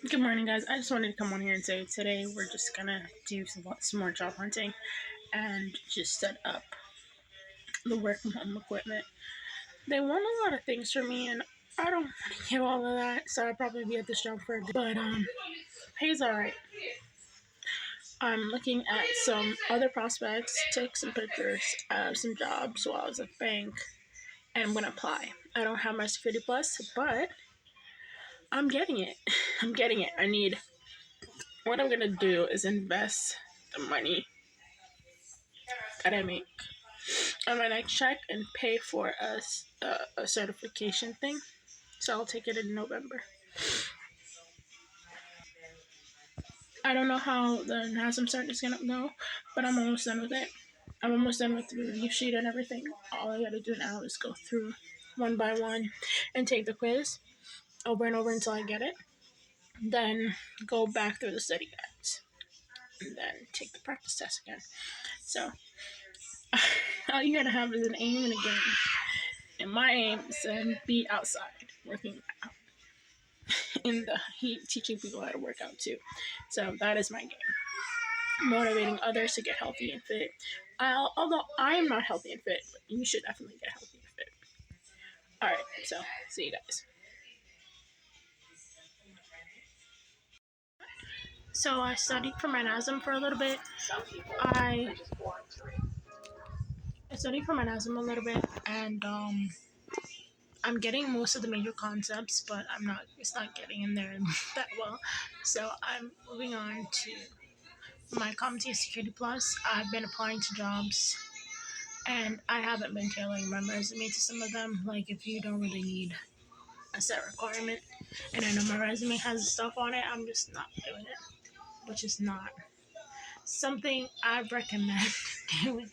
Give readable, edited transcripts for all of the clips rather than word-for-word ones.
Good morning, guys. I just wanted to come on here and say today we're just gonna do some more job hunting and just set up the work from home equipment. They want a lot of things from me, and I don't want to give all of that, so I'll probably be at this job for a day. But pay's alright. I'm looking at some other prospects, took some pictures of some jobs while I was at the bank, and I'm gonna apply. I don't have my Security Plus, but I'm getting it. I'm getting it. What I'm gonna do is invest the money that I make on my next check and pay for a certification thing. So I'll take it in November. I don't know how the NASM cert is gonna go, but I'm almost done with it. I'm almost done with the review sheet and everything. All I gotta do now is go through one by one and take the quiz over and over until I get it. Then go back through the study guides and then take the practice test again. So all you gotta have is an aim and a game. And my aim is to be outside working out in the heat, teaching people how to work out too. So that is my game. Motivating others to get healthy and fit. Although I am not healthy and fit, but you should definitely get healthy and fit. Alright, so see you guys. So I studied for my NASM for a little bit. I studied for my NASM a little bit, and I'm getting most of the major concepts, but it's not getting in there that well. So I'm moving on to my CompTIA Security Plus. I've been applying to jobs, and I haven't been tailoring my resume to some of them. Like, if you don't really need a set requirement, and I know my resume has stuff on it, I'm just not doing it, which is not something I recommend doing.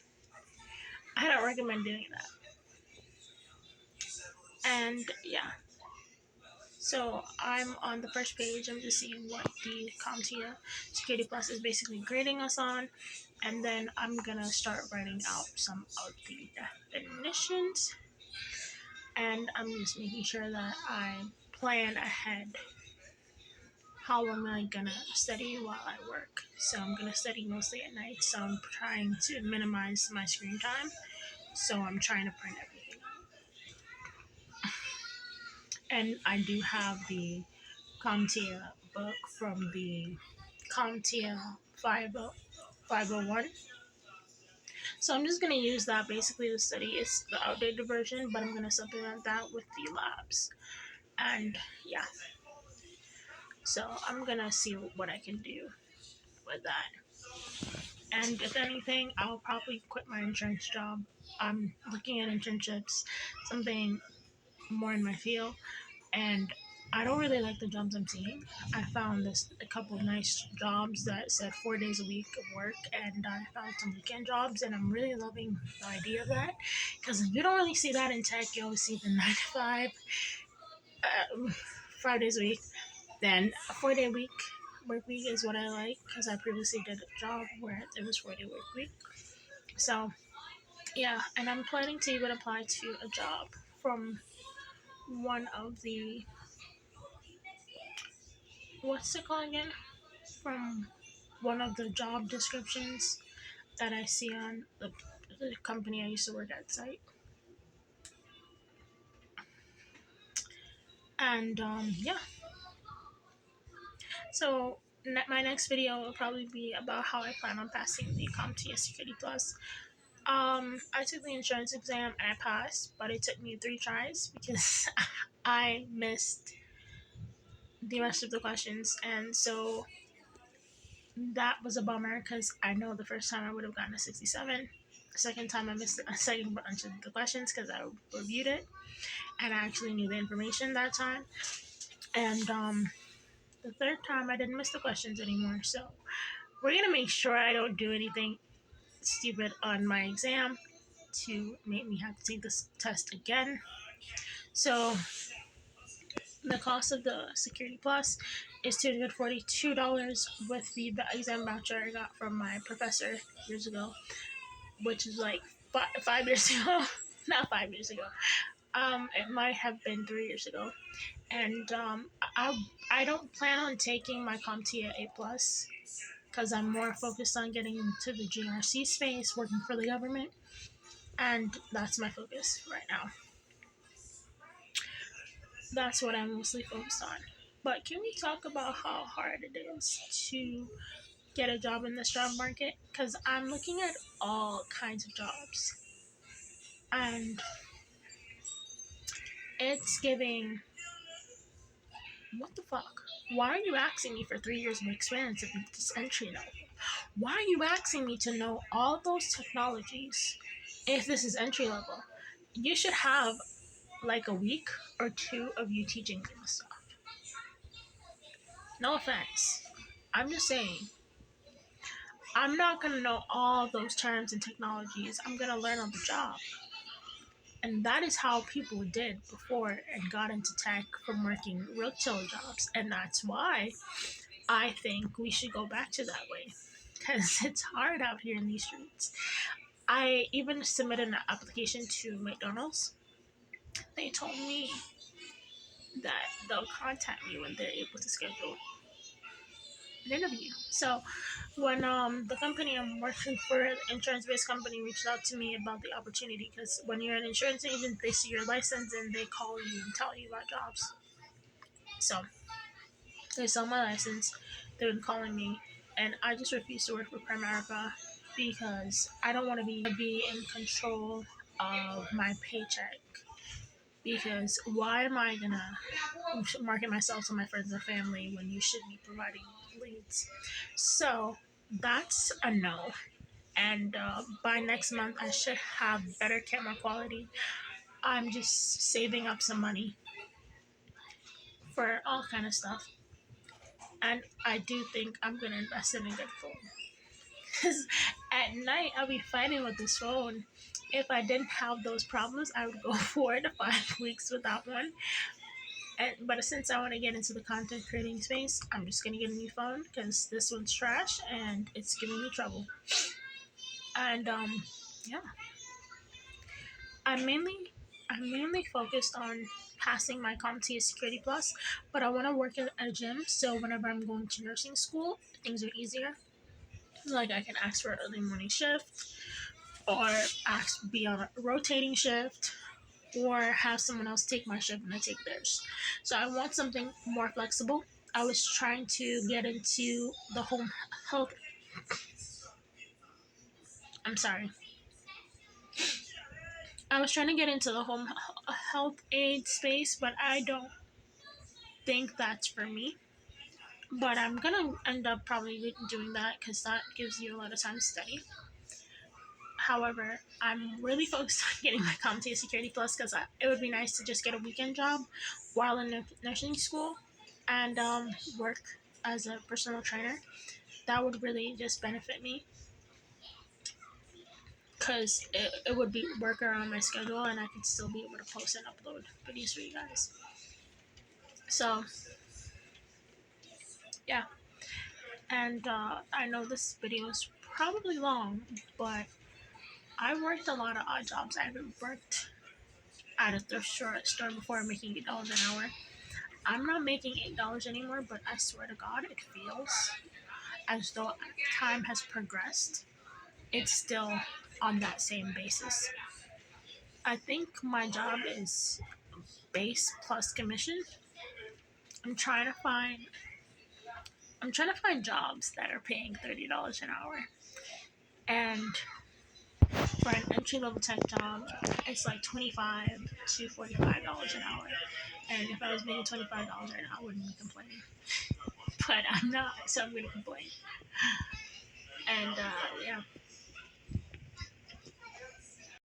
I don't recommend doing that. And yeah. So I'm on the first page. I'm just seeing what the CompTIA Security Plus is basically grading us on. And then I'm going to start writing out some of the definitions. And I'm just making sure that I plan ahead how am I going to study while I work. So I'm going to study mostly at night. So I'm trying to minimize my screen time. So I'm trying to print everything out. And I do have the CompTIA book from the CompTIA 501. So I'm just going to use that basically to study. It's the outdated version, but I'm going to supplement that with the labs. And yeah. So I'm going to see what I can do with that. And if anything, I'll probably quit my insurance job. I'm looking at internships, something more in my field. And I don't really like the jobs I'm seeing. I found a couple of nice jobs that said 4 days a week of work, and I found some weekend jobs, and I'm really loving the idea of that, because you don't really see that in tech. You always see the 9 to 5, 5 days a week. Then a 4-day work week is what I like, because I previously did a job where it was 4-day work week. So yeah, and I'm planning to even apply to a job from one of the, what's it called again? From one of the job descriptions that I see on the company I used to work at site. And yeah. So my next video will probably be about how I plan on passing the CompTIA Security Plus. I took the insurance exam and I passed, but it took me 3 tries because I missed the rest of the questions, and so that was a bummer because I know the first time I would have gotten a 67. The second time I missed a second bunch of the questions because I reviewed it and I actually knew the information that time. And the third time I didn't miss the questions anymore. So we're gonna make sure I don't do anything stupid on my exam to make me have to take this test again. So the cost of the Security Plus is $242 with the exam voucher I got from my professor years ago, which is like 5 years ago. Not 5 years ago. It might have been 3 years ago, and I don't plan on taking my CompTIA A plus because I'm more focused on getting into the GRC space, working for the government, and that's my focus right now. That's what I'm mostly focused on. But can we talk about how hard it is to get a job in this job market? Because I'm looking at all kinds of jobs, and it's giving. What the fuck? Why are you asking me for 3 years of experience if it's entry level? Why are you asking me to know all those technologies if this is entry level? You should have like a week or two of you teaching me this stuff. No offense. I'm just saying. I'm not gonna know all those terms and technologies. I'm gonna learn on the job. And that is how people did before and got into tech from working real chill jobs. And that's why I think we should go back to that way. Because it's hard out here in these streets. I even submitted an application to McDonald's. They told me that they'll contact me when they're able to schedule an interview. So when the company I'm working for, the insurance-based company, reached out to me about the opportunity, because when you're an insurance agent, they see your license and they call you and tell you about jobs. So they saw my license, they've been calling me, and I just refuse to work for Primerica because I don't want to be in control of my paycheck. Because why am I gonna market myself to my friends and family when you should be providing leads? So that's a no. And by next month, I should have better camera quality. I'm just saving up some money for all kind of stuff, and I do think I'm gonna invest in a good phone. Because at night I'll be fighting with this phone. If I didn't have those problems, I would go 4 to 5 weeks without one. But since I want to get into the content creating space, I'm just gonna get a new phone because this one's trash and it's giving me trouble. And yeah, I'm mainly I'm mainly focused on passing my CompTIA Security Plus, but I want to work at a gym, so whenever I'm going to nursing school, things are easier. Like I can ask for an early morning shift, or ask be on a rotating shift, or have someone else take my shift and I take theirs. So I want something more flexible. I was trying to get into the home health. I'm sorry. I was trying to get into the home health aid space, but I don't think that's for me. But I'm gonna end up probably doing that because that gives you a lot of time to study. However, I'm really focused on getting my CompTIA Security Plus because it would be nice to just get a weekend job while in nursing school and work as a personal trainer. That would really just benefit me because it would be work around my schedule and I could still be able to post and upload videos for you guys. So, yeah. And I know this video is probably long, but I worked a lot of odd jobs. I haven't worked at a thrift store before making $8 an hour. I'm not making $8 anymore, but I swear to God, it feels as though time has progressed. It's still on that same basis. I think my job is base plus commission. I'm trying to find jobs that are paying $30 an hour, and for an entry level tech job, it's like $25 to $45 an hour. And if I was making $25 an hour, I wouldn't be complaining. But I'm not, so I'm gonna complain. And yeah,